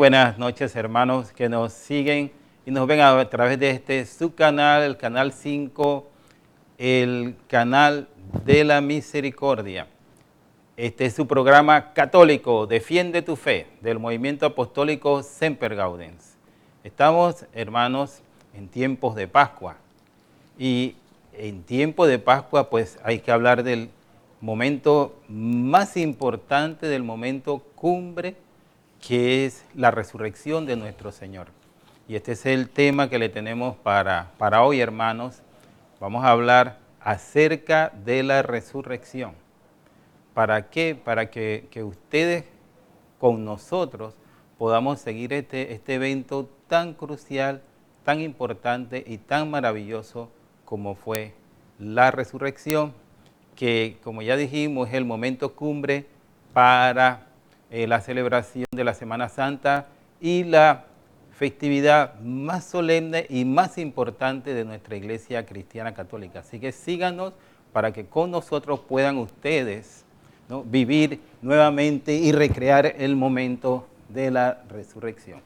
buenas noches, hermanos que nos siguen y nos ven a través de este subcanal, el canal 5, el canal de la misericordia. Este es su programa católico, Defiende tu Fe, del movimiento apostólico Semper Gaudens. Estamos, hermanos, en tiempos de Pascua. Y en tiempo de Pascua, pues hay que hablar del momento más importante, del momento cumbre, que es la resurrección de nuestro Señor. Y este es el tema que le tenemos para hoy, hermanos. Vamos a hablar acerca de la resurrección. ¿Para qué? Para que ustedes con nosotros podamos seguir este evento tan crucial, tan importante y tan maravilloso como fue la resurrección, que como ya dijimos es el momento cumbre para la celebración de la Semana Santa y la festividad más solemne y más importante de nuestra Iglesia Cristiana Católica. Así que síganos para que con nosotros puedan ustedes, ¿no?, vivir nuevamente y recrear el momento de la resurrección.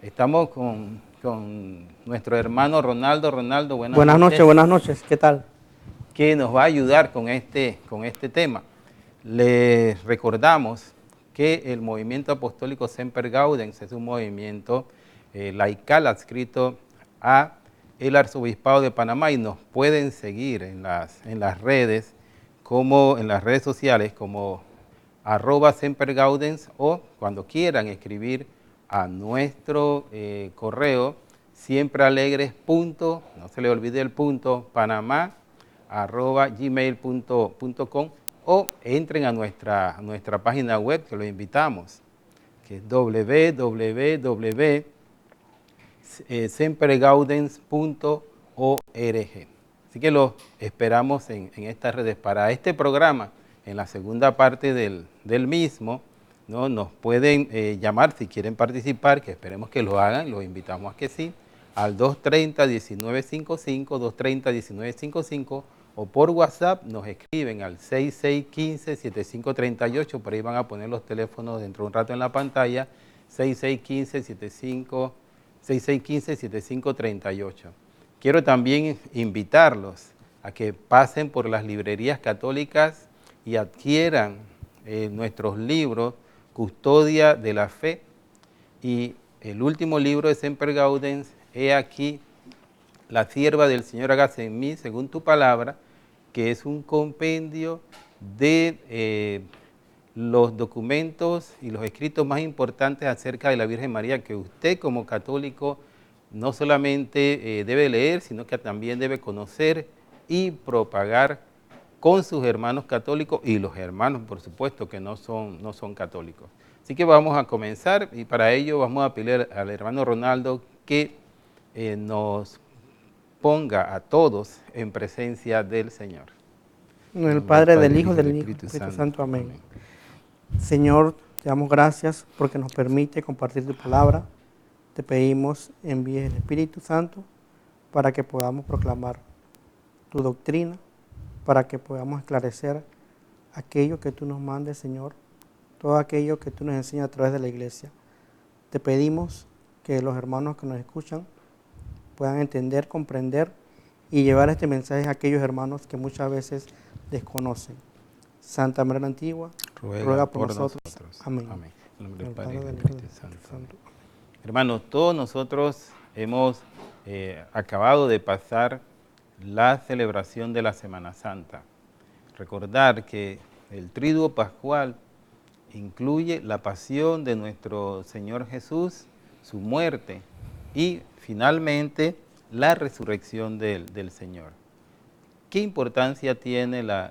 Estamos con nuestro hermano Ronaldo. Ronaldo, buenas noches, ¿qué tal? Que nos va a ayudar con este tema. Les recordamos que el movimiento apostólico Semper Gaudens es un movimiento laical adscrito a el Arzobispado de Panamá, y nos pueden seguir en las redes, como en las redes sociales como @sempergaudens, o cuando quieran escribir a nuestro correo siemprealegres. No se le olvide el punto, panamá@gmail.com, o entren a nuestra página web, que los invitamos, que es www.sempergaudens.org. Así que los esperamos en estas redes. Para este programa, en la segunda parte del mismo, ¿no?, nos pueden llamar si quieren participar, que esperemos que lo hagan, los invitamos a que sí, al 230-1955, 230-1955, o por WhatsApp nos escriben al 6615-7538, por ahí van a poner los teléfonos dentro de un rato en la pantalla, 6615-7538. Quiero también invitarlos a que pasen por las librerías católicas y adquieran nuestros libros, Custodia de la Fe, y el último libro de Semper Gaudens, He aquí, la sierva del Señor, hágase en mí según tu palabra, que es un compendio de los documentos y los escritos más importantes acerca de la Virgen María, que usted como católico no solamente debe leer, sino que también debe conocer y propagar con sus hermanos católicos y los hermanos, por supuesto, que no son católicos. Así que vamos a comenzar, y para ello vamos a pedir al hermano Ronaldo que nos ponga a todos en presencia del Señor. En el Padre, del Hijo y del Espíritu Santo. Amén. Señor, te damos gracias porque nos permite compartir tu palabra. Te pedimos envíes el Espíritu Santo para que podamos proclamar tu doctrina, para que podamos esclarecer aquello que tú nos mandes, Señor, todo aquello que tú nos enseñas a través de la iglesia. Te pedimos que los hermanos que nos escuchan puedan entender, comprender y llevar este mensaje a aquellos hermanos que muchas veces desconocen. Santa María la Antigua, ruega por nosotros. Amén. Amén. En nombre del Padre y del Espíritu Santo. Hermanos, todos nosotros hemos acabado de pasar la celebración de la Semana Santa. Recordar que el Triduo Pascual incluye la pasión de nuestro Señor Jesús, su muerte y finalmente la resurrección del Señor. ¿Qué importancia tiene la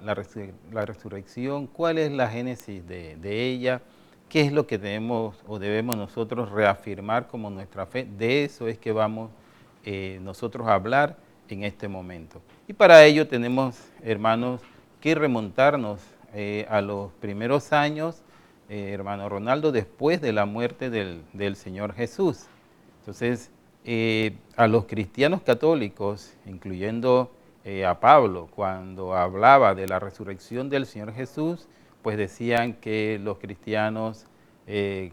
resurrección? ¿Cuál es la génesis de ella? ¿Qué es lo que debemos nosotros reafirmar como nuestra fe? De eso es que vamos nosotros a hablar en este momento. Y para ello tenemos, hermanos, que remontarnos a los primeros años, hermano Ronaldo, después de la muerte del Señor Jesús. Entonces, a los cristianos católicos, incluyendo a Pablo, cuando hablaba de la resurrección del Señor Jesús, pues decían que los cristianos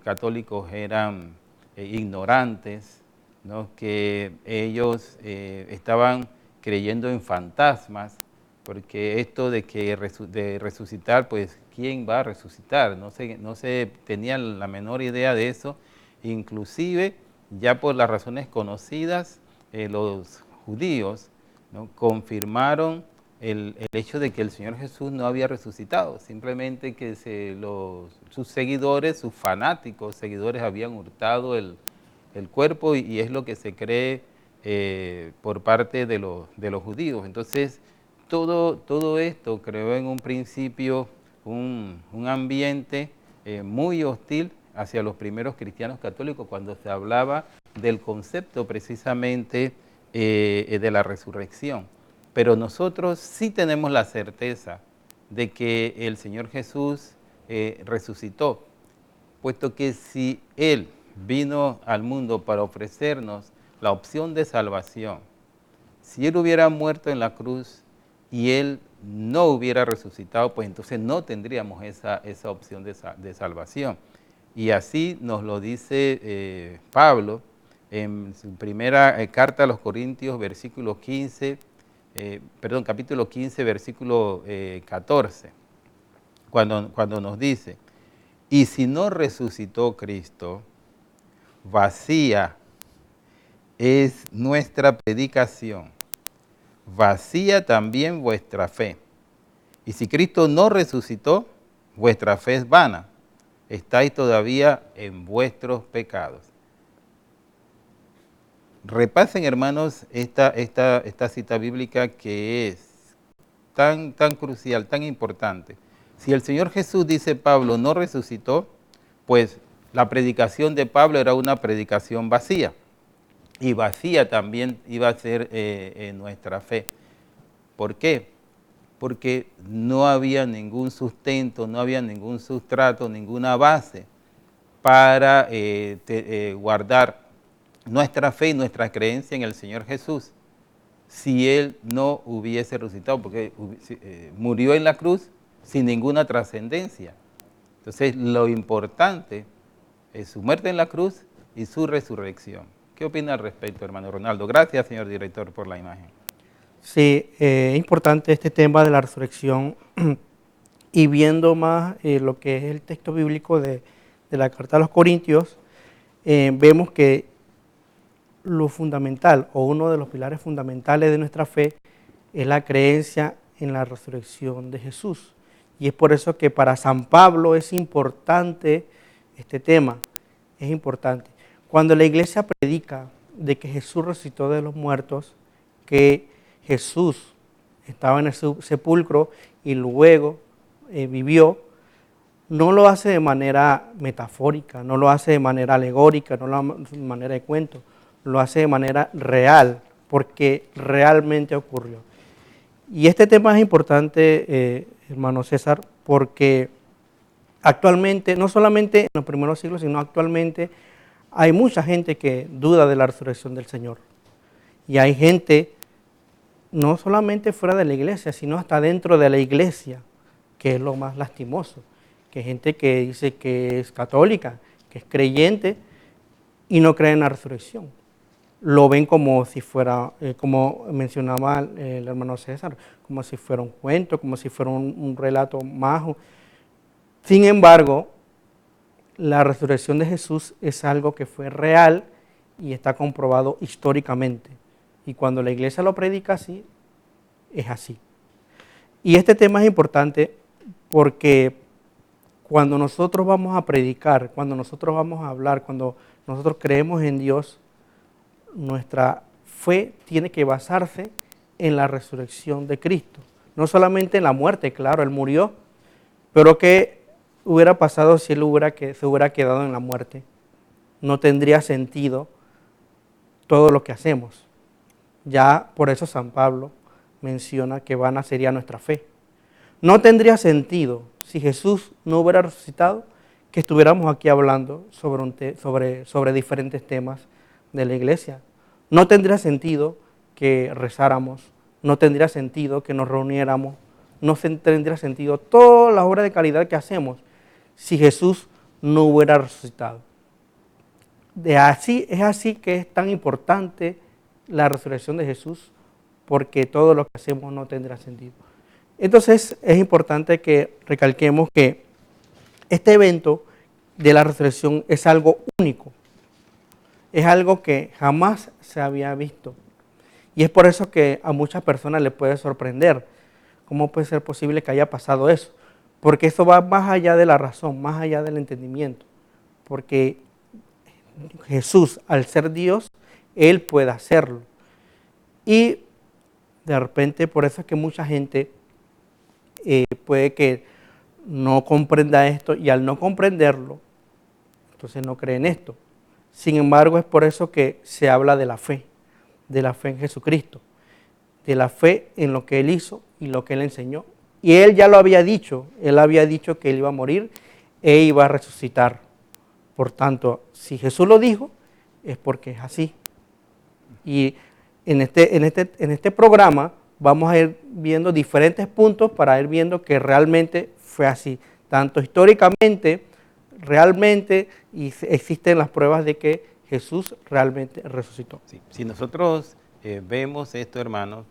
católicos eran ignorantes, ¿no? Que ellos estaban creyendo en fantasmas, porque esto de que de resucitar, pues, ¿quién va a resucitar? No se tenían la menor idea de eso. Inclusive, ya por las razones conocidas, los judíos, ¿no? Confirmaron el hecho de que el Señor Jesús no había resucitado, simplemente que sus seguidores, sus fanáticos seguidores habían hurtado el cuerpo y es lo que se cree por parte de los judíos. Entonces, todo esto creó en un principio un ambiente muy hostil hacia los primeros cristianos católicos cuando se hablaba del concepto precisamente de la resurrección. Pero nosotros sí tenemos la certeza de que el Señor Jesús resucitó, puesto que si Él vino al mundo para ofrecernos la opción de salvación, si Él hubiera muerto en la cruz y Él no hubiera resucitado, pues entonces no tendríamos esa opción de salvación. Y así nos lo dice Pablo en su primera carta a los Corintios, capítulo 15, versículo 14, cuando nos dice: y si no resucitó Cristo, vacía es nuestra predicación, vacía también vuestra fe. Y si Cristo no resucitó, vuestra fe es vana, estáis todavía en vuestros pecados. Repasen, hermanos, esta cita bíblica que es tan crucial, tan importante. Si el Señor Jesús, dice Pablo, no resucitó, pues la predicación de Pablo era una predicación vacía. Y vacía también iba a ser nuestra fe. ¿Por qué? Porque no había ningún sustento, no había ningún sustrato, ninguna base para guardar nuestra fe y nuestra creencia en el Señor Jesús, si Él no hubiese resucitado, porque murió en la cruz sin ninguna trascendencia. Entonces, lo importante es su muerte en la cruz y su resurrección. ¿Qué opina al respecto, hermano Ronaldo? Gracias, señor director, por la imagen. Sí, es importante este tema de la resurrección y viendo más lo que es el texto bíblico de la carta a los Corintios, vemos que lo fundamental o uno de los pilares fundamentales de nuestra fe es la creencia en la resurrección de Jesús. Y es por eso que para San Pablo es importante este tema, es importante. Cuando la iglesia predica de que Jesús resucitó de los muertos, que Jesús estaba en el sepulcro y luego vivió, no lo hace de manera metafórica, no lo hace de manera alegórica, no lo hace de manera de cuento, lo hace de manera real, porque realmente ocurrió. Y este tema es importante, hermano César, porque actualmente, no solamente en los primeros siglos, sino actualmente, hay mucha gente que duda de la resurrección del Señor. Y hay gente, no solamente fuera de la iglesia, sino hasta dentro de la iglesia, que es lo más lastimoso, que hay gente que dice que es católica, que es creyente y no cree en la resurrección. Lo ven como si fuera, como mencionaba el hermano César, como si fuera un cuento, como si fuera un relato majo. Sin embargo, la resurrección de Jesús es algo que fue real y está comprobado históricamente. Y cuando la iglesia lo predica así, es así. Y este tema es importante porque cuando nosotros vamos a predicar, cuando nosotros vamos a hablar, cuando nosotros creemos en Dios, nuestra fe tiene que basarse en la resurrección de Cristo. No solamente en la muerte, claro, Él murió, pero ¿qué hubiera pasado si Él se hubiera quedado en la muerte? No tendría sentido todo lo que hacemos. Ya por eso San Pablo menciona que vana sería nuestra fe. No tendría sentido si Jesús no hubiera resucitado que estuviéramos aquí hablando sobre diferentes temas de la iglesia. No tendría sentido que rezáramos, no tendría sentido que nos reuniéramos, no tendría sentido toda la obra de caridad que hacemos si Jesús no hubiera resucitado. es así que es tan importante la resurrección de Jesús, porque todo lo que hacemos no tendrá sentido. Entonces es importante que recalquemos que este evento de la resurrección es algo único, es algo que jamás se había visto. Y es por eso que a muchas personas les puede sorprender cómo puede ser posible que haya pasado eso, porque eso va más allá de la razón, más allá del entendimiento, porque Jesús, al ser Dios, Él puede hacerlo. Y de repente, por eso es que mucha gente puede que no comprenda esto, y al no comprenderlo, entonces no cree en esto. Sin embargo, es por eso que se habla de la fe en Jesucristo, de la fe en lo que Él hizo y lo que Él enseñó. Y Él ya lo había dicho, Él había dicho que Él iba a morir e iba a resucitar. Por tanto, si Jesús lo dijo, es porque es así. Y en este programa vamos a ir viendo diferentes puntos para ir viendo que realmente fue así. Tanto históricamente, realmente, y existen las pruebas de que Jesús realmente resucitó. Sí. Si nosotros vemos esto, hermanos,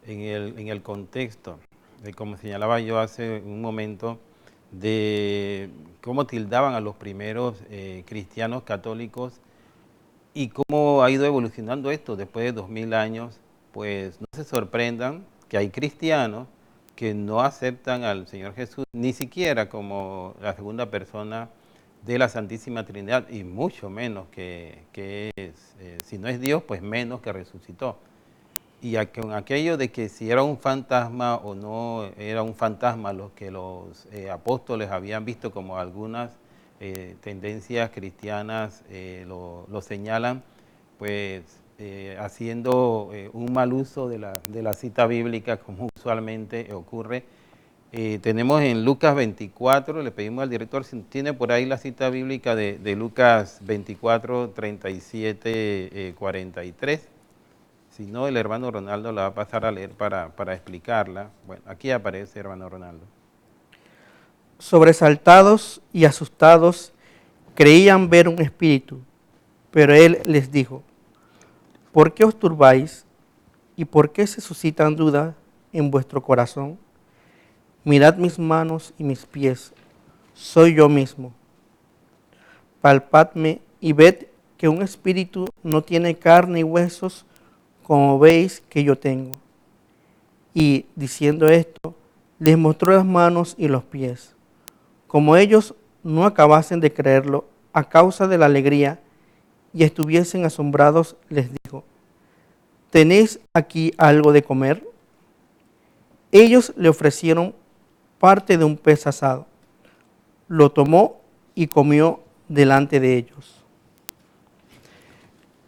en el contexto, de como señalaba yo hace un momento, de cómo tildaban a los primeros cristianos católicos y cómo ha ido evolucionando esto después de 2000 años, pues no se sorprendan que hay cristianos que no aceptan al Señor Jesús ni siquiera como la segunda persona de la Santísima Trinidad, y mucho menos que es, si no es Dios, pues menos que resucitó. Y con aquello de que si era un fantasma o no era un fantasma, lo que los apóstoles habían visto como algunas tendencias cristianas lo señalan, pues haciendo un mal uso de la cita bíblica, como usualmente ocurre. Tenemos en Lucas 24, le pedimos al director si tiene por ahí la cita bíblica de Lucas 24, 37, 43. Si no, el hermano Ronaldo la va a pasar a leer para explicarla. Bueno, aquí aparece, hermano Ronaldo. Sobresaltados y asustados, creían ver un espíritu, pero él les dijo: ¿por qué os turbáis y por qué se suscitan dudas en vuestro corazón? Mirad mis manos y mis pies, soy yo mismo. Palpadme y ved que un espíritu no tiene carne y huesos, como veis que yo tengo. Y diciendo esto, les mostró las manos y los pies. Como ellos no acabasen de creerlo a causa de la alegría y estuviesen asombrados, les dijo: ¿tenéis aquí algo de comer? Ellos le ofrecieron parte de un pez asado. Lo tomó y comió delante de ellos.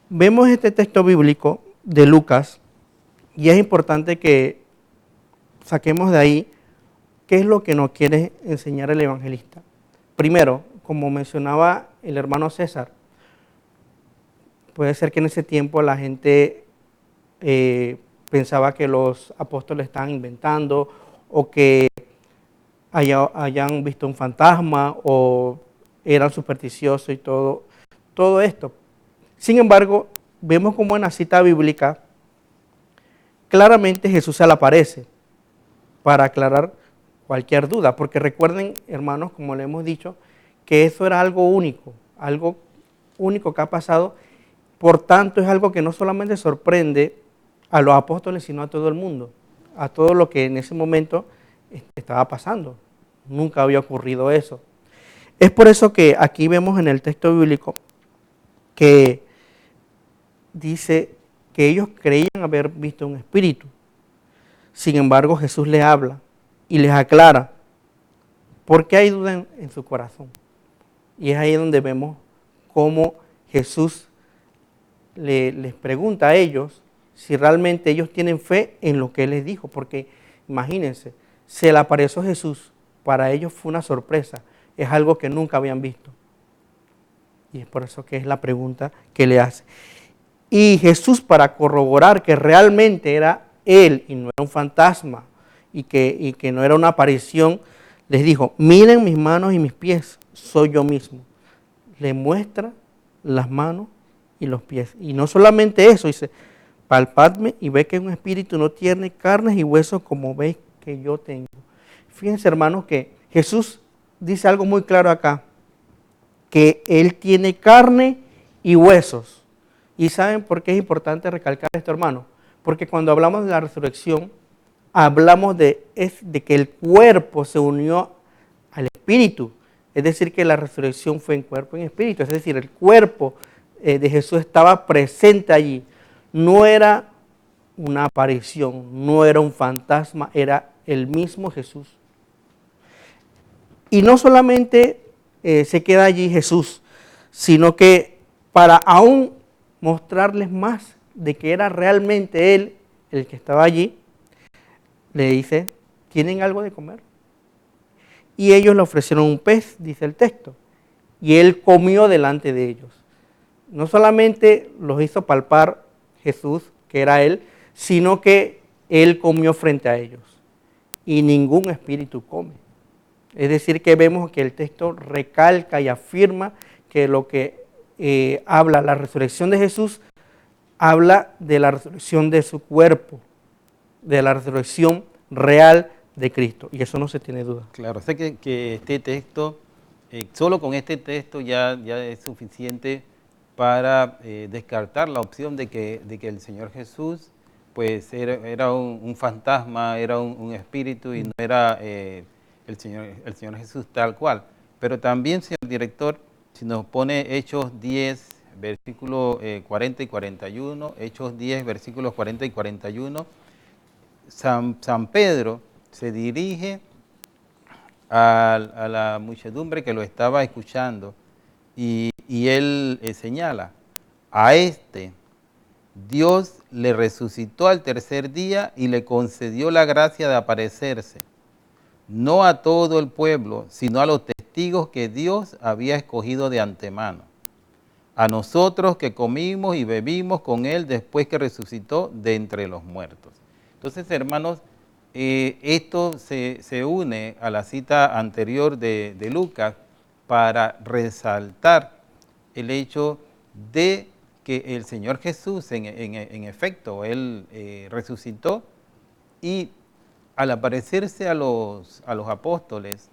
Vemos este texto bíblico de Lucas y es importante que saquemos de ahí qué es lo que nos quiere enseñar el evangelista. Primero, como mencionaba el hermano César, puede ser que en ese tiempo la gente pensaba que los apóstoles estaban inventando o que hayan visto un fantasma o eran supersticiosos y todo esto. Sin embargo, vemos como en la cita bíblica claramente Jesús se le aparece para aclarar cualquier duda, porque recuerden, hermanos, como le hemos dicho, que eso era algo único que ha pasado. Por tanto, es algo que no solamente sorprende a los apóstoles, sino a todo el mundo, a todo lo que en ese momento estaba pasando. Nunca había ocurrido eso. Es por eso que aquí vemos en el texto bíblico que dice que ellos creían haber visto un espíritu. Sin embargo, Jesús les habla y les aclara por qué hay duda en su corazón. Y es ahí donde vemos cómo Jesús les pregunta a ellos si realmente ellos tienen fe en lo que Él les dijo. Porque imagínense, se le apareció Jesús, para ellos fue una sorpresa, es algo que nunca habían visto. Y es por eso que es la pregunta que le hace. Y Jesús, para corroborar que realmente era Él y no era un fantasma y que no era una aparición, les dijo: miren mis manos y mis pies, soy yo mismo. Le muestra las manos y los pies. Y no solamente eso, dice, palpadme y ve que un espíritu no tiene carnes y huesos como veis que yo tengo. Fíjense, hermanos, que Jesús dice algo muy claro acá, que Él tiene carne y huesos. ¿Y saben por qué es importante recalcar esto, hermano? Porque cuando hablamos de la resurrección, hablamos de que el cuerpo se unió al espíritu. Es decir, que la resurrección fue en cuerpo y en espíritu. Es decir, el cuerpo de Jesús estaba presente allí. No era una aparición, no era un fantasma, era el mismo Jesús. Y no solamente se queda allí Jesús, sino que para aún mostrarles más de que era realmente Él el que estaba allí, le dice, ¿tienen algo de comer? Y ellos le ofrecieron un pez, dice el texto, y Él comió delante de ellos. No solamente los hizo palpar Jesús, que era Él, sino que Él comió frente a ellos. Y ningún espíritu come. Es decir, que vemos que el texto recalca y afirma que lo que habla la resurrección de Jesús, habla de la resurrección de su cuerpo, de la resurrección real de Cristo. Y eso no se tiene duda. Claro, sé que este texto, solo con este texto ya es suficiente para descartar la opción de que el Señor Jesús pues era un fantasma, era un espíritu y no era el Señor Jesús tal cual. Pero también, señor director, si nos pone Hechos 10, versículos 40 y 41, Hechos 10, versículos 40 y 41, San Pedro se dirige a la muchedumbre que lo estaba escuchando y él señala, a este Dios le resucitó al tercer día y le concedió la gracia de aparecerse, no a todo el pueblo, sino a los testigos que Dios había escogido de antemano, a nosotros que comimos y bebimos con Él después que resucitó de entre los muertos. Entonces, hermanos, esto se une a la cita anterior de Lucas para resaltar el hecho de que el Señor Jesús, en efecto, Él resucitó y al aparecerse a los apóstoles,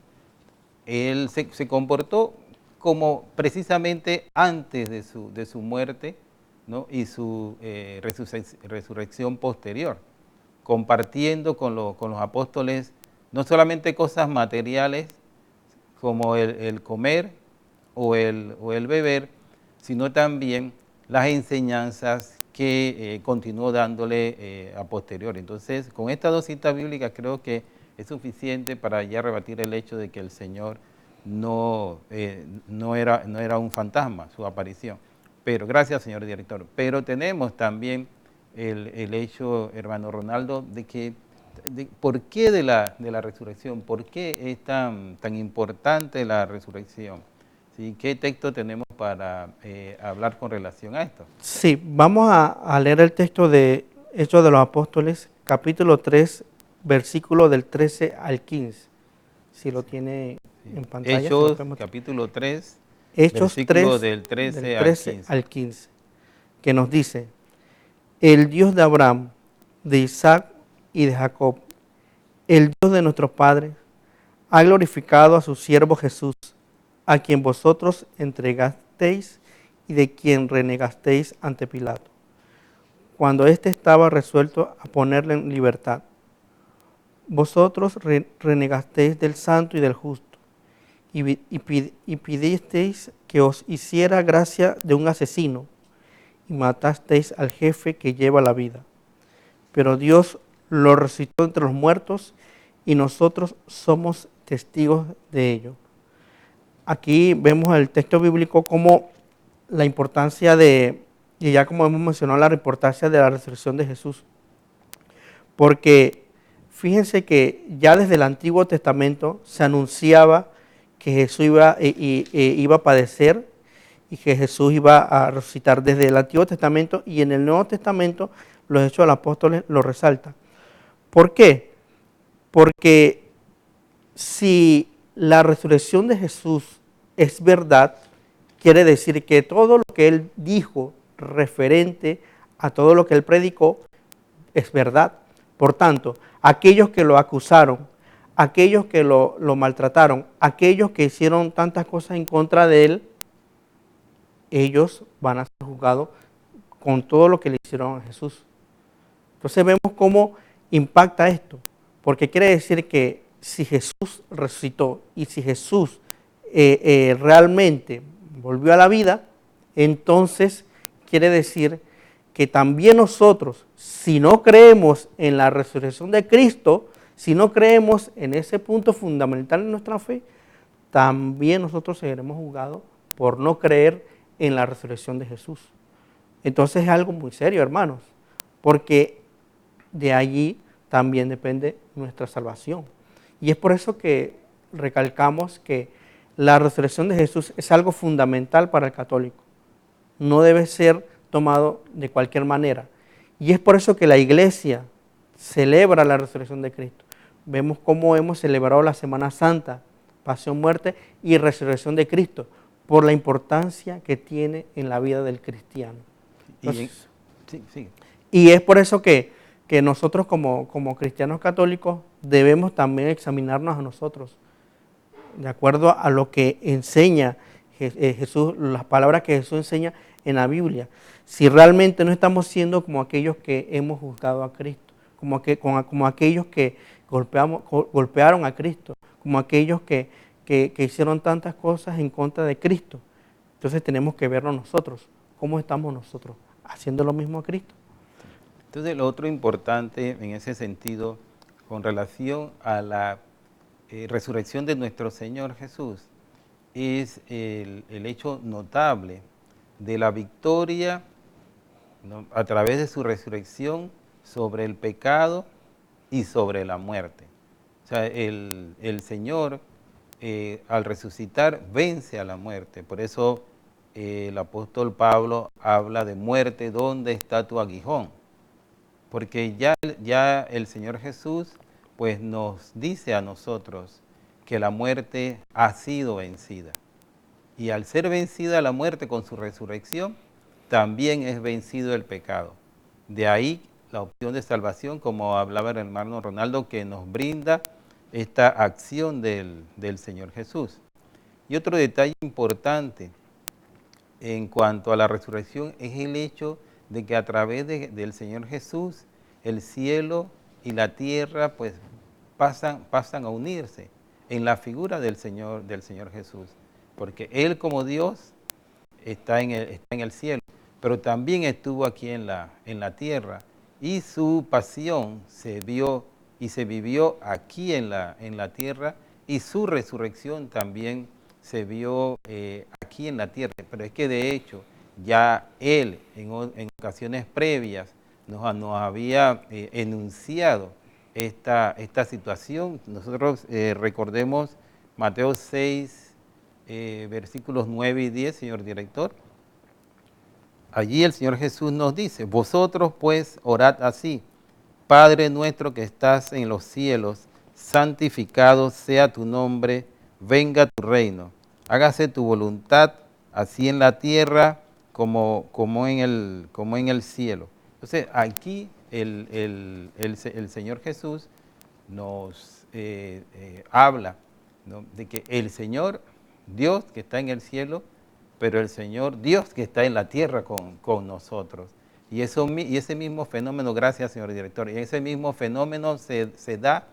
Él se comportó como precisamente antes de su muerte, ¿no? Y su resurrección posterior, compartiendo con los apóstoles no solamente cosas materiales como el comer o el beber, sino también las enseñanzas que continuó dándole a posteriori. Entonces, con estas dos citas bíblicas creo que es suficiente para ya rebatir el hecho de que el Señor no era un fantasma, su aparición. Pero, gracias, señor director. Pero tenemos también el hecho, hermano Ronaldo, de que ¿por qué de la resurrección? ¿Por qué es tan importante la resurrección? ¿Sí? ¿Qué texto tenemos para hablar con relación a esto? Sí, vamos a leer el texto de Hechos de los Apóstoles, capítulo 3, versículo del 13 al 15. Si lo tiene en pantalla. Hechos, capítulo 3, Hechos versículo 3, del 13, del 13 al 15. al 15, que nos dice, el Dios de Abraham, de Isaac y de Jacob, el Dios de nuestros padres, ha glorificado a su siervo Jesús, a quien vosotros entregasteis y de quien renegasteis ante Pilato, cuando éste estaba resuelto a ponerle en libertad. Vosotros renegasteis del santo y del justo, y pidisteis que os hiciera gracia de un asesino, y matasteis al jefe que lleva la vida. Pero Dios lo resucitó entre los muertos, y nosotros somos testigos de ello. Aquí vemos el texto bíblico como la importancia y ya como hemos mencionado, la importancia de la resurrección de Jesús. Porque fíjense que ya desde el Antiguo Testamento se anunciaba que Jesús iba a padecer y que Jesús iba a resucitar desde el Antiguo Testamento, y en el Nuevo Testamento los Hechos de los Apóstoles lo resaltan. ¿Por qué? Porque si la resurrección de Jesús es verdad, quiere decir que todo lo que él dijo referente a todo lo que él predicó es verdad. Por tanto, aquellos que lo acusaron, aquellos que lo maltrataron, aquellos que hicieron tantas cosas en contra de él, ellos van a ser juzgados con todo lo que le hicieron a Jesús. Entonces vemos cómo impacta esto, porque quiere decir que si Jesús resucitó y si Jesús realmente volvió a la vida, entonces quiere decir que también nosotros, si no creemos en la resurrección de Cristo, si no creemos en ese punto fundamental de nuestra fe, también nosotros seremos juzgados por no creer en la resurrección de Jesús. Entonces es algo muy serio, hermanos, porque de allí también depende nuestra salvación. Y es por eso que recalcamos que la resurrección de Jesús es algo fundamental para el católico. No debe ser tomado de cualquier manera. Y es por eso que la Iglesia celebra la resurrección de Cristo. Vemos cómo hemos celebrado la Semana Santa, pasión, muerte y resurrección de Cristo, por la importancia que tiene en la vida del cristiano. Entonces, y es por eso que nosotros como cristianos católicos debemos también examinarnos a nosotros, de acuerdo a lo que enseña Jesús, las palabras que Jesús enseña en la Biblia. Si realmente no estamos siendo como aquellos que hemos juzgado a Cristo, como aquellos que golpearon a Cristo, como aquellos que hicieron tantas cosas en contra de Cristo. Entonces tenemos que vernos nosotros, cómo estamos nosotros, haciendo lo mismo a Cristo. Entonces lo otro importante en ese sentido, con relación a la resurrección de nuestro Señor Jesús, es el hecho notable de la victoria, ¿no?, a través de su resurrección sobre el pecado y sobre la muerte. O sea, el Señor al resucitar vence a la muerte. Por eso el apóstol Pablo habla de muerte, ¿dónde está tu aguijón? Porque ya el Señor Jesús pues nos dice a nosotros que la muerte ha sido vencida. Y al ser vencida la muerte con su resurrección, también es vencido el pecado. De ahí la opción de salvación, como hablaba el hermano Ronaldo, que nos brinda esta acción del Señor Jesús. Y otro detalle importante en cuanto a la resurrección es el hecho de que a través del Señor Jesús el cielo y la tierra pues pasan a unirse en la figura del Señor Jesús, porque Él como Dios está en el cielo, pero también estuvo aquí en la tierra, y su pasión se vio y se vivió aquí en la tierra, y su resurrección también se vio aquí en la tierra. Pero es que de hecho ya Él en ocasiones previas nos había enunciado esta situación. Nosotros recordemos Mateo 6, versículos 9 y 10, señor director. Allí el Señor Jesús nos dice: vosotros pues orad así: Padre nuestro que estás en los cielos, santificado sea tu nombre, venga tu reino, hágase tu voluntad, así en la tierra como en el cielo. Entonces aquí el Señor Jesús nos habla, ¿no?, de que el Señor Dios que está en el cielo, pero el Señor Dios que está en la tierra con nosotros. Y ese mismo fenómeno, gracias señor director, y ese mismo fenómeno se da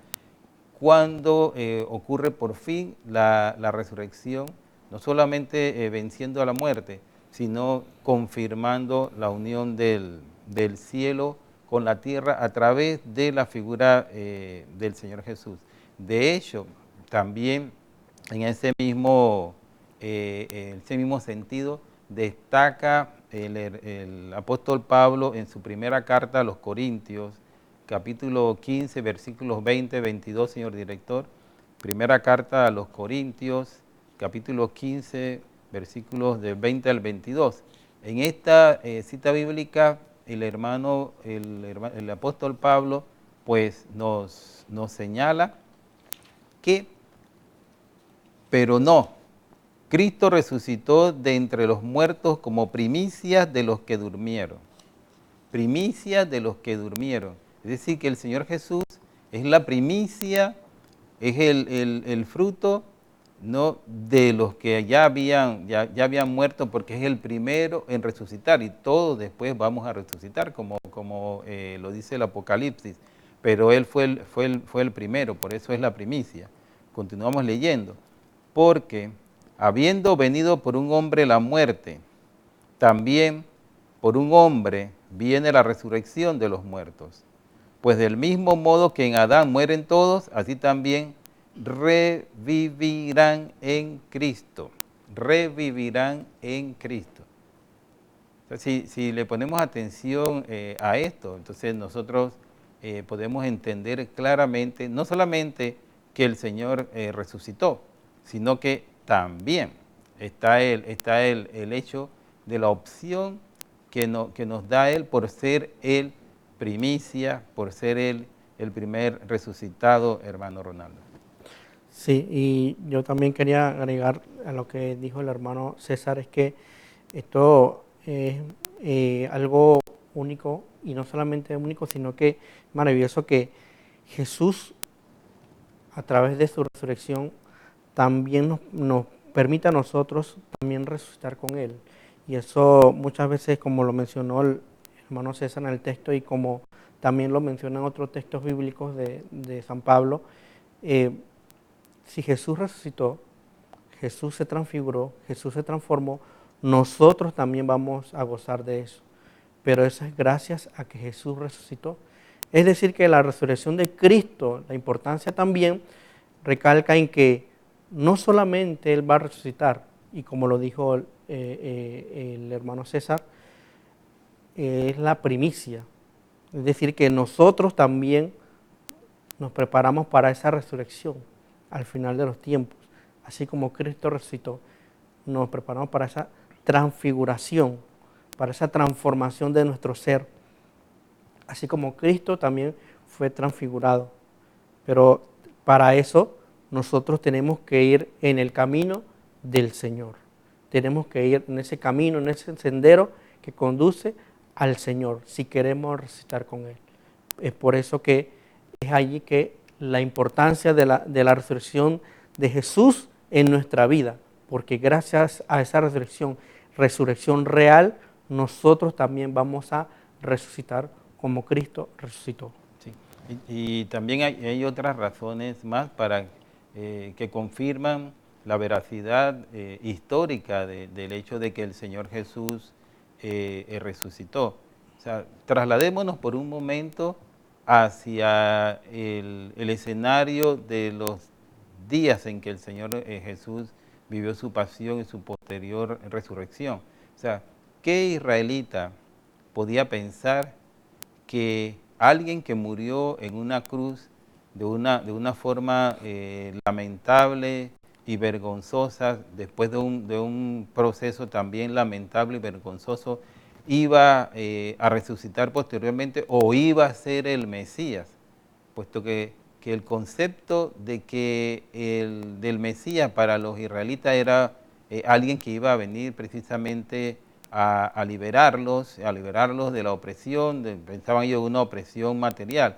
cuando ocurre por fin la resurrección, no solamente venciendo a la muerte, sino confirmando la unión del cielo con la tierra a través de la figura del Señor Jesús. De hecho, también en ese mismo sentido destaca el apóstol Pablo en su primera carta a los Corintios, capítulo 15, versículos 20, 22, señor director. Primera carta a los Corintios, capítulo 15, versículos del 20 al 22. En esta cita bíblica, el apóstol Pablo pues nos señala que, pero no, Cristo resucitó de entre los muertos como primicias de los que durmieron. Primicias de los que durmieron. Es decir, que el Señor Jesús es la primicia, es el fruto, ¿no?, de los que ya habían muerto, porque es el primero en resucitar, y todos después vamos a resucitar, como lo dice el Apocalipsis, pero Él fue el primero, por eso es la primicia. Continuamos leyendo. Porque habiendo venido por un hombre la muerte, también por un hombre viene la resurrección de los muertos. Pues del mismo modo que en Adán mueren todos, así también revivirán en Cristo. Revivirán en Cristo. Entonces, si le ponemos atención a esto, entonces nosotros podemos entender claramente, no solamente que el Señor resucitó, sino que también está el hecho de la opción que nos da Él por ser el primicia, por ser el primer resucitado, hermano Ronaldo. Sí, y yo también quería agregar a lo que dijo el hermano César, es que esto es algo único, y no solamente único, sino que maravilloso, que Jesús, a través de su resurrección, también nos permite a nosotros también resucitar con Él. Y eso muchas veces, como lo mencionó el hermano César en el texto, y como también lo mencionan otros textos bíblicos de San Pablo, si Jesús resucitó, Jesús se transfiguró, Jesús se transformó, nosotros también vamos a gozar de eso. Pero eso es gracias a que Jesús resucitó. Es decir, que la resurrección de Cristo, la importancia también recalca en que no solamente Él va a resucitar, y como lo dijo el hermano César, es la primicia. Es decir, que nosotros también nos preparamos para esa resurrección al final de los tiempos. Así como Cristo resucitó, nos preparamos para esa transfiguración, para esa transformación de nuestro ser. Así como Cristo también fue transfigurado. Pero para eso nosotros tenemos que ir en el camino del Señor. Tenemos que ir en ese camino, en ese sendero que conduce al Señor, si queremos resucitar con Él. Es por eso que es allí que la importancia de la resurrección de Jesús en nuestra vida, porque gracias a esa resurrección real, nosotros también vamos a resucitar como Cristo resucitó. Sí. Y también hay otras razones más para que confirman la veracidad histórica del hecho de que el Señor Jesús resucitó. O sea, trasladémonos por un momento hacia el escenario de los días en que el Señor Jesús vivió su pasión y su posterior resurrección. O sea, ¿qué israelita podía pensar que alguien que murió en una cruz de una forma lamentable y vergonzosa, después de un proceso también lamentable y vergonzoso, iba a resucitar posteriormente o iba a ser el Mesías? Puesto que el concepto de que del Mesías para los israelitas era alguien que iba a venir precisamente a liberarlos de la opresión, pensaban ellos una opresión material.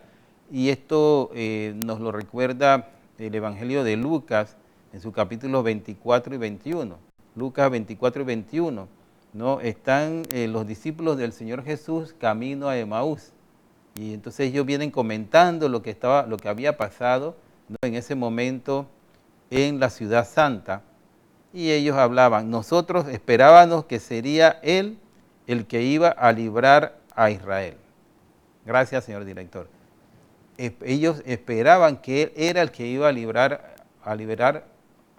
Y esto nos lo recuerda el Evangelio de Lucas en su capítulo 24 y 21. Lucas 24 y 21, ¿no? Están los discípulos del Señor Jesús camino a Emaús. Y entonces ellos vienen comentando lo que había pasado, ¿no?, en ese momento en la ciudad santa. Y ellos hablaban, nosotros esperábamos que sería Él el que iba a librar a Israel. Gracias, señor director. Ellos esperaban que Él era el que iba a liberar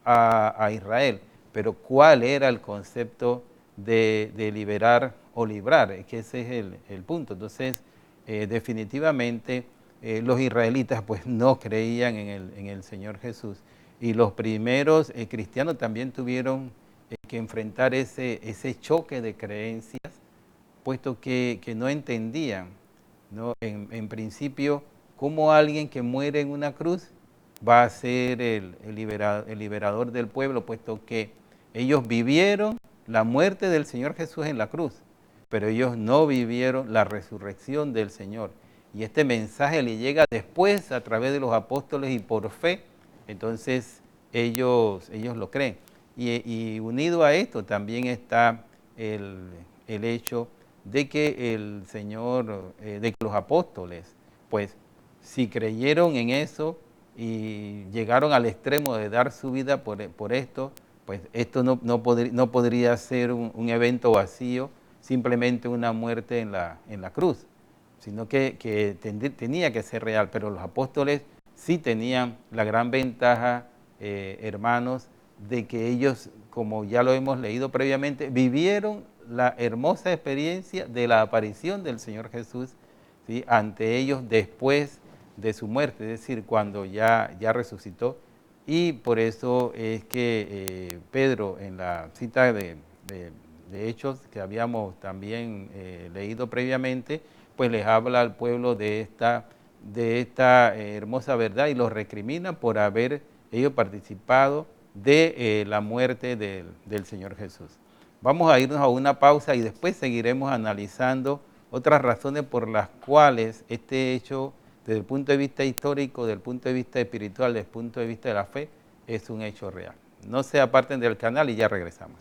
a Israel. Pero ¿cuál era el concepto de liberar o librar? Es que ese es el punto. Entonces, definitivamente los israelitas pues no creían en el Señor Jesús, y los primeros cristianos también tuvieron que enfrentar ese choque de creencias, puesto que no entendían, ¿no?, en principio, cómo alguien que muere en una cruz va a ser el liberador del pueblo, puesto que Ellos vivieron la muerte del Señor Jesús en la cruz, pero ellos no vivieron la resurrección del Señor. Y este mensaje le llega después a través de los apóstoles y por fe, entonces ellos lo creen. Y unido a esto también está el hecho de que el Señor, de que los apóstoles, pues si creyeron en eso y llegaron al extremo de dar su vida por esto, pues esto no podría ser un evento vacío, simplemente una muerte en la cruz, sino que tenía que ser real. Pero los apóstoles sí tenían la gran ventaja, hermanos, de que ellos, como ya lo hemos leído previamente, vivieron la hermosa experiencia de la aparición del Señor Jesús, ¿sí?, ante ellos después de su muerte, es decir, cuando ya resucitó. Y por eso es que Pedro, en la cita de Hechos que habíamos también leído previamente, pues les habla al pueblo de esta hermosa verdad y los recrimina por haber ellos participado de la muerte del Señor Jesús. Vamos a irnos a una pausa y después seguiremos analizando otras razones por las cuales este hecho, desde el punto de vista histórico, desde el punto de vista espiritual, desde el punto de vista de la fe, es un hecho real. No se aparten del canal y ya regresamos.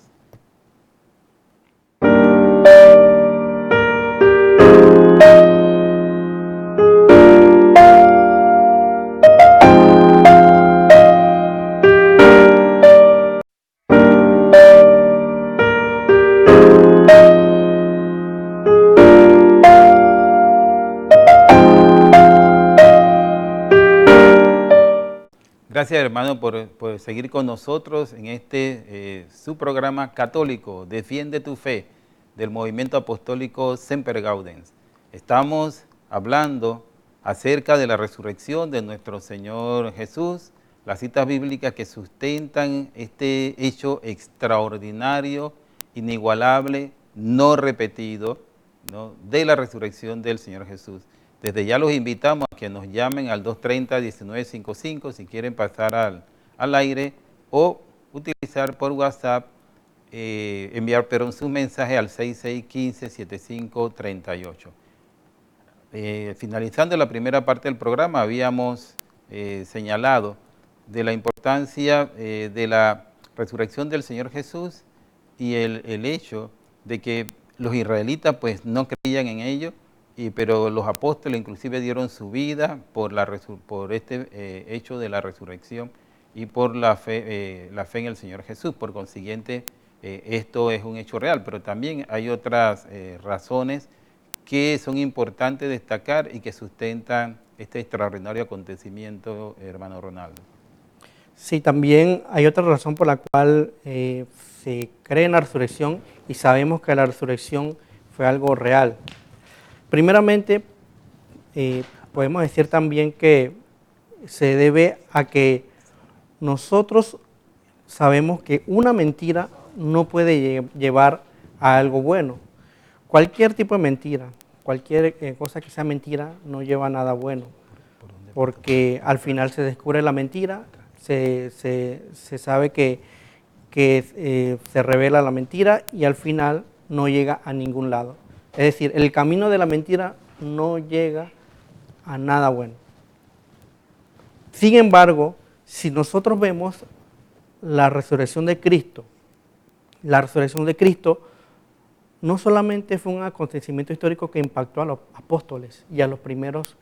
Gracias, hermano, por seguir con nosotros en su programa católico, Defiende tu Fe, del movimiento apostólico Semper Gaudens. Estamos hablando acerca de la resurrección de nuestro Señor Jesús, las citas bíblicas que sustentan este hecho extraordinario, inigualable, no repetido, ¿no?, de la resurrección del Señor Jesús. Desde ya los invitamos a que nos llamen al 230-1955 si quieren pasar al aire o utilizar por WhatsApp, enviar su mensaje al 6615-7538. Finalizando la primera parte del programa, habíamos señalado de la importancia de la resurrección del Señor Jesús y el hecho de que los israelitas pues no creían en ello, pero los apóstoles inclusive dieron su vida por este hecho de la resurrección y por la fe en el Señor Jesús. Por consiguiente, esto es un hecho real, pero también hay otras razones que son importantes destacar y que sustentan este extraordinario acontecimiento, hermano Ronaldo. Sí, también hay otra razón por la cual se cree en la resurrección y sabemos que la resurrección fue algo real. Primeramente, podemos decir también que se debe a que nosotros sabemos que una mentira no puede llevar a algo bueno. Cualquier tipo de mentira, cualquier cosa que sea mentira no lleva a nada bueno, porque al final se descubre la mentira, se sabe que se revela la mentira y al final no llega a ningún lado. Es decir, el camino de la mentira no llega a nada bueno. Sin embargo, si nosotros vemos la resurrección de Cristo no solamente fue un acontecimiento histórico que impactó a los apóstoles y a los primeros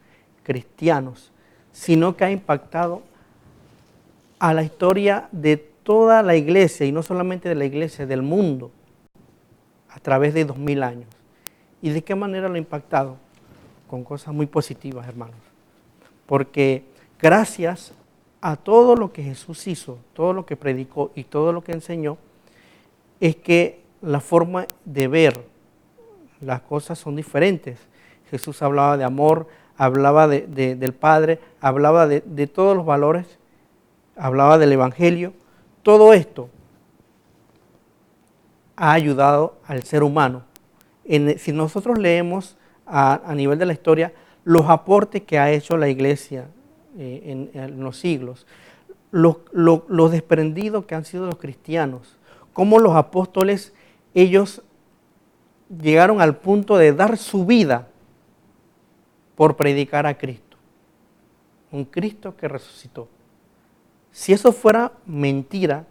cristianos, sino que ha impactado a la historia de toda la iglesia, y no solamente de la iglesia, del mundo, a través de 2000 años. ¿Y de qué manera lo ha impactado? Con cosas muy positivas, hermanos. Porque gracias a todo lo que Jesús hizo, todo lo que predicó y todo lo que enseñó, es que la forma de ver las cosas son diferentes. Jesús hablaba de amor, hablaba del Padre, hablaba de todos los valores, hablaba del Evangelio. Todo esto ha ayudado al ser humano. Si nosotros leemos a nivel de la historia los aportes que ha hecho la iglesia en los siglos, los desprendidos que han sido los cristianos, cómo los apóstoles, ellos llegaron al punto de dar su vida por predicar a Cristo. Un Cristo que resucitó. Si eso fuera mentira,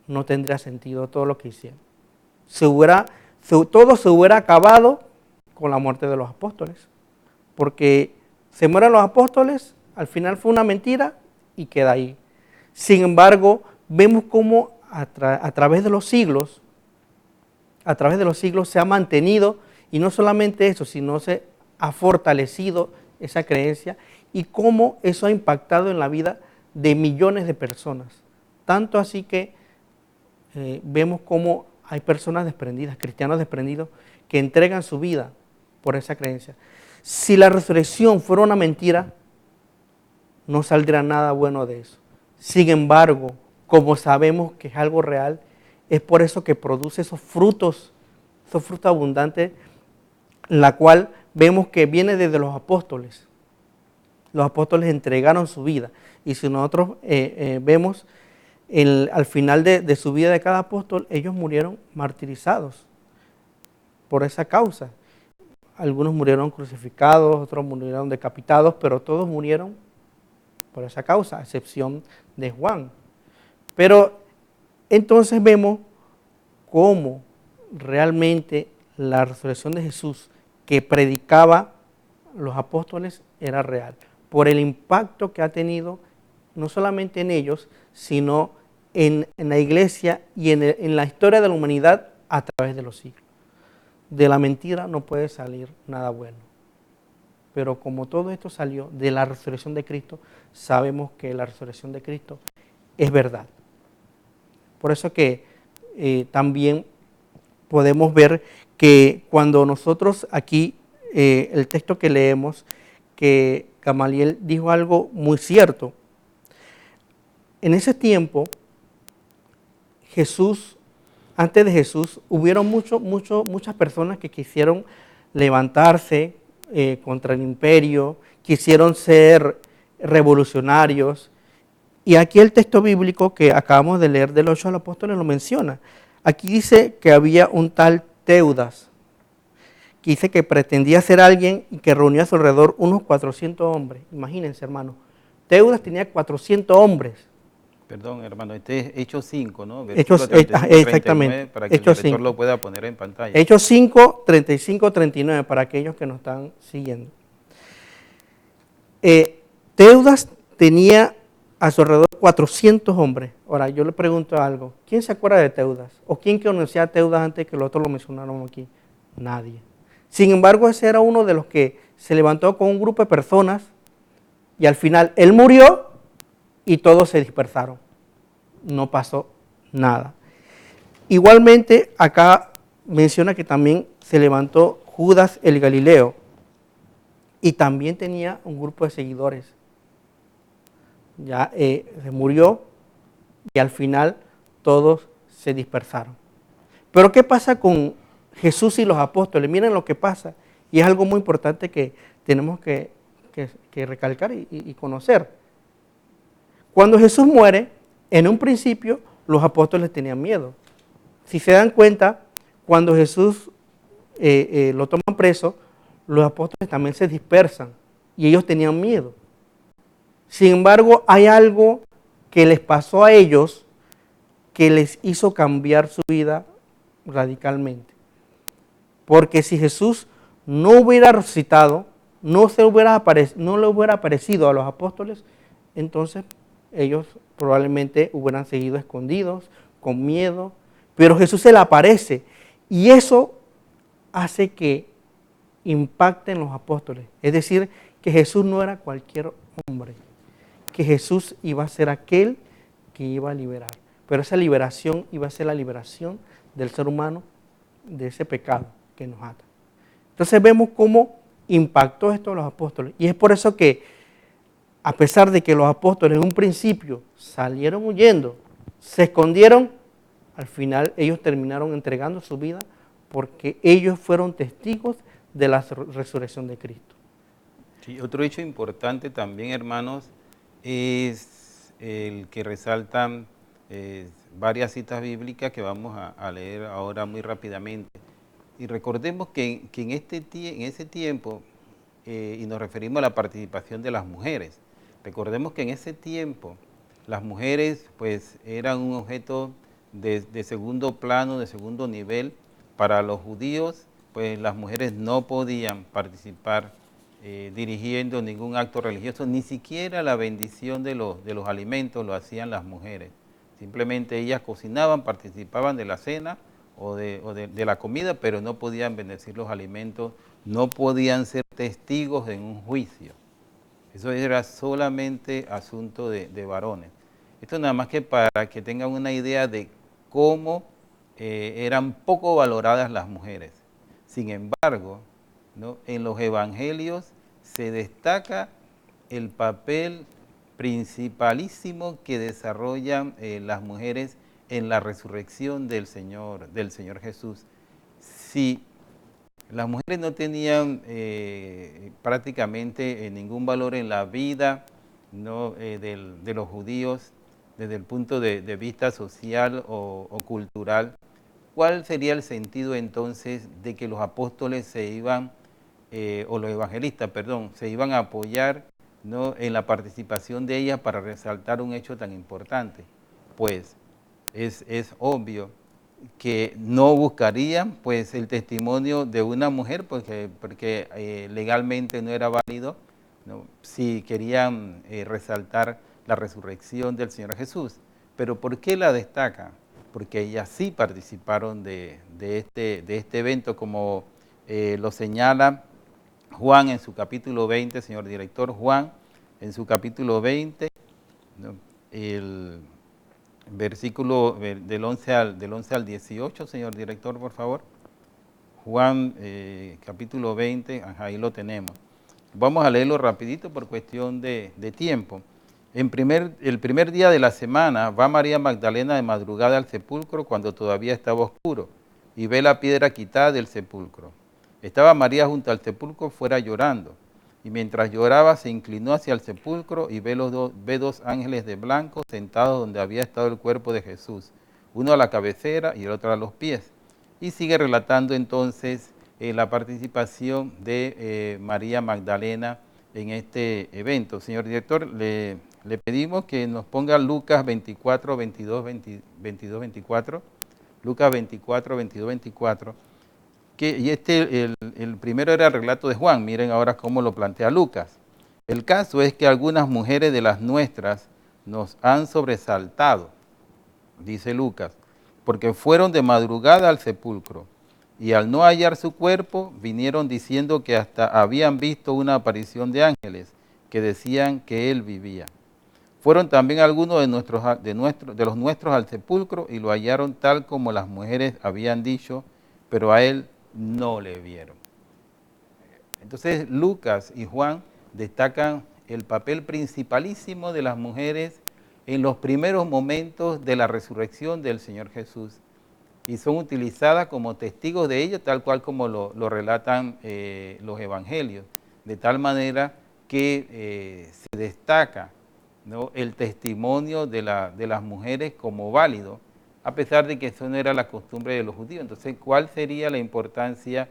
no tendría sentido todo lo que hicieron. Todo se hubiera acabado con la muerte de los apóstoles. Porque se mueren los apóstoles, al final fue una mentira y queda ahí. Sin embargo, vemos cómo a través de los siglos se ha mantenido, y no solamente eso, sino se ha fortalecido esa creencia y cómo eso ha impactado en la vida de millones de personas. Tanto así que vemos cómo hay personas desprendidas, cristianos desprendidos, que entregan su vida por esa creencia. Si la resurrección fuera una mentira, no saldrá nada bueno de eso. Sin embargo, como sabemos que es algo real, es por eso que produce esos frutos abundantes, la cual vemos que viene desde los apóstoles. Los apóstoles entregaron su vida. Y si nosotros vemos al final de su vida de cada apóstol, ellos murieron martirizados por esa causa. Algunos murieron crucificados, otros murieron decapitados, pero todos murieron por esa causa, a excepción de Juan. Pero entonces vemos cómo realmente la resurrección de Jesús que predicaba los apóstoles era real, por el impacto que ha tenido no solamente en ellos, sino en la iglesia y en la historia de la humanidad a través de los siglos. De la mentira no puede salir nada bueno. Pero como todo esto salió de la resurrección de Cristo, sabemos que la resurrección de Cristo es verdad. Por eso que también podemos ver que cuando nosotros aquí, el texto que leemos, que Gamaliel dijo algo muy cierto. En ese tiempo, antes de Jesús, hubieron muchas personas que quisieron levantarse contra el imperio, quisieron ser revolucionarios. Y aquí el texto bíblico que acabamos de leer de los Hechos de los Apóstoles lo menciona. Aquí dice que había un tal Teudas, que dice que pretendía ser alguien y que reunió a su alrededor unos 400 hombres. Imagínense, hermano, Teudas tenía 400 hombres. Perdón, hermano, este es Hechos 5, ¿no? Hechos, 35, exactamente. 39, para que Hechos el lector 5. lo pueda poner en pantalla. Hechos 5, 35, 39, para aquellos que nos están siguiendo. Teudas tenía a su alrededor 400 hombres. Ahora, yo le pregunto algo. ¿Quién se acuerda de Teudas? ¿O quién conocía a Teudas antes que los otros lo mencionaron aquí? Nadie. Sin embargo, ese era uno de los que se levantó con un grupo de personas y al final él murió y todos se dispersaron. No pasó nada. Igualmente, acá menciona que también se levantó Judas el Galileo y también tenía un grupo de seguidores. Ya se murió y al final todos se dispersaron. Pero ¿qué pasa con Jesús y los apóstoles? Miren lo que pasa, y es algo muy importante que tenemos que recalcar y conocer. Cuando Jesús muere, en un principio los apóstoles tenían miedo. Si se dan cuenta, cuando Jesús lo toman preso, los apóstoles también se dispersan y ellos tenían miedo. Sin embargo, hay algo que les pasó a ellos que les hizo cambiar su vida radicalmente. Porque si Jesús no hubiera resucitado, no le hubiera aparecido a los apóstoles, entonces ellos probablemente hubieran seguido escondidos, con miedo, pero Jesús se le aparece y eso hace que impacten los apóstoles. Es decir, que Jesús no era cualquier hombre, que Jesús iba a ser aquel que iba a liberar. Pero esa liberación iba a ser la liberación del ser humano de ese pecado que nos ata. Entonces vemos cómo impactó esto a los apóstoles. Y es por eso que, a pesar de que los apóstoles en un principio salieron huyendo, se escondieron, al final ellos terminaron entregando su vida porque ellos fueron testigos de la resurrección de Cristo. Sí, otro hecho importante también, hermanos, es el que resaltan varias citas bíblicas que vamos a leer ahora muy rápidamente. Y recordemos que en ese tiempo, y nos referimos a la participación de las mujeres, recordemos que en ese tiempo las mujeres pues eran un objeto de segundo plano, de segundo nivel. Para los judíos, pues las mujeres no podían participar dirigiendo ningún acto religioso, ni siquiera la bendición de los alimentos lo hacían las mujeres. Simplemente ellas cocinaban, participaban de la cena o de la comida, pero no podían bendecir los alimentos, no podían ser testigos en un juicio. Eso era solamente asunto de varones. Esto nada más que para que tengan una idea de cómo eran poco valoradas las mujeres. Sin embargo, ¿no?, en los evangelios se destaca el papel principalísimo que desarrollan las mujeres en la resurrección del Señor Jesús. Si las mujeres no tenían prácticamente ningún valor en la vida, ¿no?, de los judíos desde el punto de vista social o cultural, ¿cuál sería el sentido entonces de que los apóstoles se iban, o los evangelistas, perdón, se iban a apoyar, ¿no?, en la participación de ellas para resaltar un hecho tan importante? Pues es obvio que no buscarían pues el testimonio de una mujer porque legalmente no era válido, ¿no?, si querían resaltar la resurrección del Señor Jesús. Pero ¿por qué la destaca? Porque ellas sí participaron de este evento, como lo señala Juan en su capítulo 20, señor director. Juan en su capítulo 20, ¿no?, el versículo del 11 al 18, señor director, por favor. Juan capítulo 20, ahí lo tenemos. Vamos a leerlo rapidito por cuestión de tiempo. El primer día de la semana va María Magdalena de madrugada al sepulcro cuando todavía estaba oscuro y ve la piedra quitada del sepulcro. Estaba María junto al sepulcro fuera llorando, y mientras lloraba se inclinó hacia el sepulcro y ve dos ángeles de blanco sentados donde había estado el cuerpo de Jesús, uno a la cabecera y el otro a los pies. Y sigue relatando entonces la participación de María Magdalena en este evento. Señor director, le pedimos que nos ponga Lucas 24, 22, 24. Lucas 24, 22, 24. Y el primero era el relato de Juan. Miren ahora cómo lo plantea Lucas. El caso es que algunas mujeres de las nuestras nos han sobresaltado, dice Lucas, porque fueron de madrugada al sepulcro y al no hallar su cuerpo vinieron diciendo que hasta habían visto una aparición de ángeles que decían que él vivía. Fueron también algunos de los nuestros al sepulcro y lo hallaron tal como las mujeres habían dicho, pero a él no le vieron. Entonces Lucas y Juan destacan el papel principalísimo de las mujeres en los primeros momentos de la resurrección del Señor Jesús y son utilizadas como testigos de ello, tal cual como lo relatan los evangelios, de tal manera que se destaca, ¿no?, el testimonio de las mujeres como válido, a pesar de que eso no era la costumbre de los judíos. Entonces, ¿cuál sería la importancia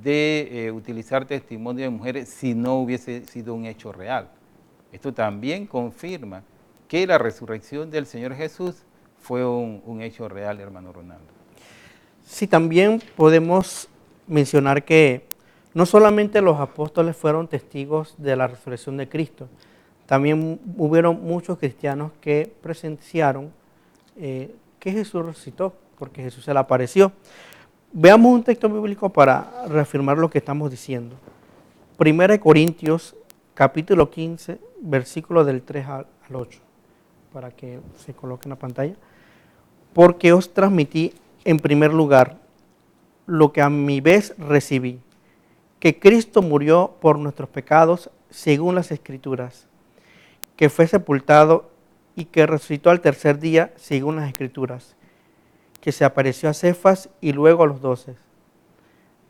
de utilizar testimonio de mujeres si no hubiese sido un hecho real? Esto también confirma que la resurrección del Señor Jesús fue un hecho real, hermano Ronaldo. Sí, también podemos mencionar que no solamente los apóstoles fueron testigos de la resurrección de Cristo, también hubieron muchos cristianos que presenciaron que Jesús resucitó, porque Jesús se le apareció. Veamos un texto bíblico para reafirmar lo que estamos diciendo. 1 Corintios, capítulo 15, versículo del 3 al 8, para que se coloque en la pantalla. Porque os transmití en primer lugar lo que a mi vez recibí, que Cristo murió por nuestros pecados según las Escrituras, que fue sepultado y que resucitó al tercer día según las Escrituras, que se apareció a Cefas y luego a los 12.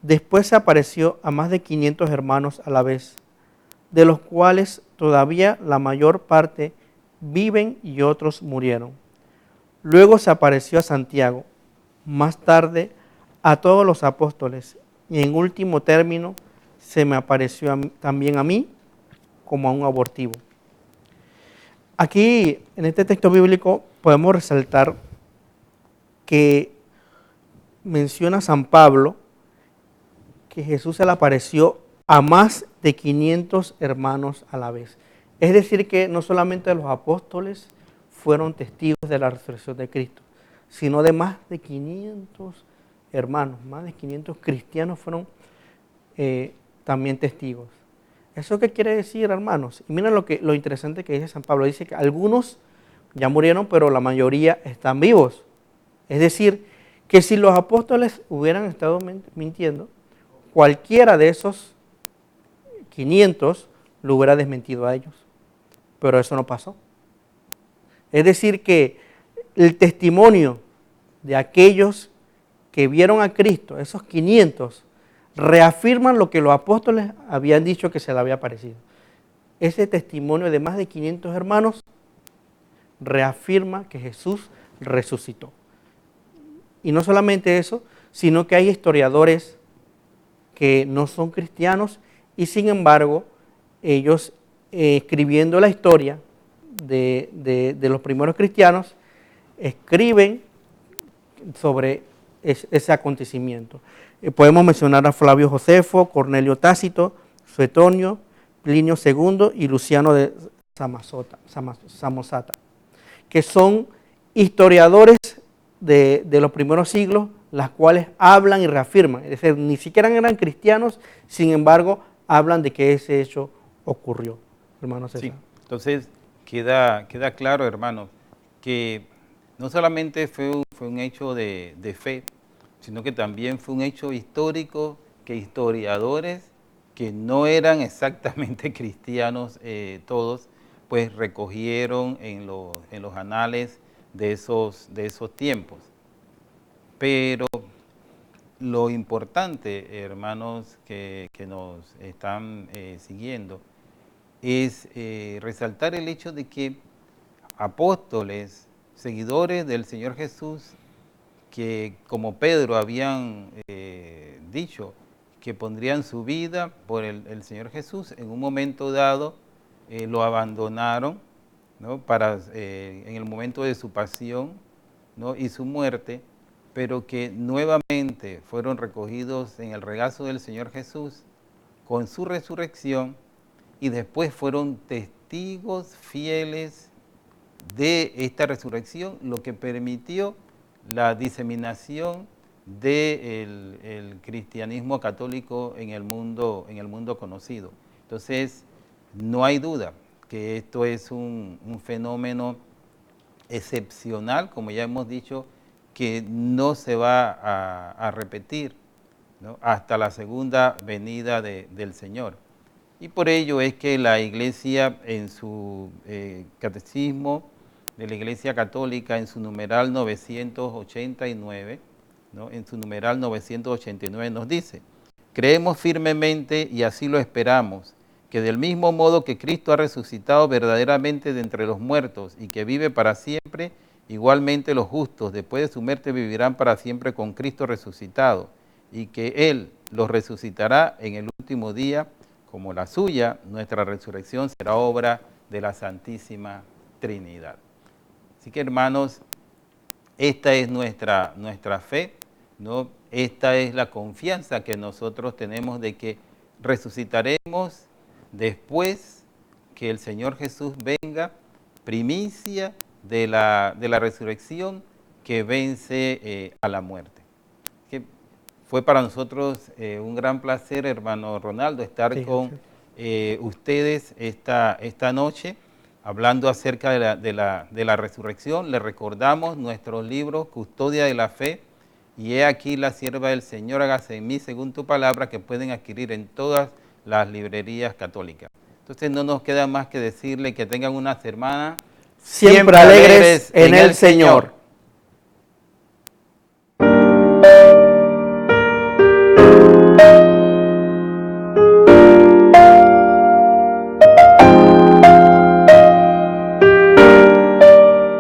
Después se apareció a más de 500 hermanos a la vez, de los cuales todavía la mayor parte viven y otros murieron. Luego se apareció a Santiago, más tarde a todos los apóstoles, y en último término se me apareció también a mí como a un abortivo. Aquí, en este texto bíblico, podemos resaltar que menciona San Pablo que Jesús se le apareció a más de 500 hermanos a la vez. Es decir, que no solamente los apóstoles fueron testigos de la resurrección de Cristo, sino de más de 500 hermanos, más de 500 cristianos fueron también testigos. ¿Eso qué quiere decir, hermanos? Y miren lo interesante que dice San Pablo. Dice que algunos ya murieron, pero la mayoría están vivos. Es decir, que si los apóstoles hubieran estado mintiendo, cualquiera de esos 500 lo hubiera desmentido a ellos. Pero eso no pasó. Es decir, que el testimonio de aquellos que vieron a Cristo, esos 500, reafirman lo que los apóstoles habían dicho que se le había aparecido. Ese testimonio de más de 500 hermanos reafirma que Jesús resucitó. Y no solamente eso, sino que hay historiadores que no son cristianos y sin embargo ellos escribiendo la historia de los primeros cristianos escriben sobre ese acontecimiento. Podemos mencionar a Flavio Josefo, Cornelio Tácito, Suetonio, Plinio II y Luciano de Samosata, que son historiadores de los primeros siglos, las cuales hablan y reafirman. Es decir, ni siquiera eran cristianos, sin embargo, hablan de que ese hecho ocurrió. Hermano César. Sí, entonces queda claro, hermanos, que no solamente fue un hecho de fe, sino que también fue un hecho histórico que historiadores que no eran exactamente cristianos todos, pues recogieron en los anales de esos tiempos. Pero lo importante, hermanos que nos están siguiendo, es resaltar el hecho de que apóstoles, seguidores del Señor Jesús, que como Pedro habían dicho que pondrían su vida por el Señor Jesús, en un momento dado lo abandonaron, ¿no? En el momento de su pasión, ¿no? Y su muerte, pero que nuevamente fueron recogidos en el regazo del Señor Jesús con su resurrección y después fueron testigos fieles de esta resurrección, lo que permitió la diseminación del cristianismo católico en el mundo conocido. Entonces, no hay duda que esto es un fenómeno excepcional, como ya hemos dicho, que no se va a repetir, ¿no? Hasta la segunda venida del Señor. Y por ello es que la Iglesia en su catecismo de la Iglesia Católica, en su numeral 989, ¿no? En su numeral 989 nos dice: creemos firmemente y así lo esperamos, que del mismo modo que Cristo ha resucitado verdaderamente de entre los muertos y que vive para siempre, igualmente los justos después de su muerte vivirán para siempre con Cristo resucitado, y que Él los resucitará en el último día, como la suya, nuestra resurrección será obra de la Santísima Trinidad. Así que, hermanos, esta es nuestra fe, ¿no? Esta es la confianza que nosotros tenemos de que resucitaremos después que el Señor Jesús venga, primicia de la resurrección que vence a la muerte. Que fue para nosotros un gran placer, hermano Ronaldo, estar con ustedes esta noche, hablando acerca de la resurrección. Les recordamos nuestros libros, Custodia de la Fe, y He aquí la sierva del Señor, hágase en mí según tu palabra, que pueden adquirir en todas las librerías católicas. Entonces no nos queda más que decirle que tengan una semana siempre alegres en el Señor.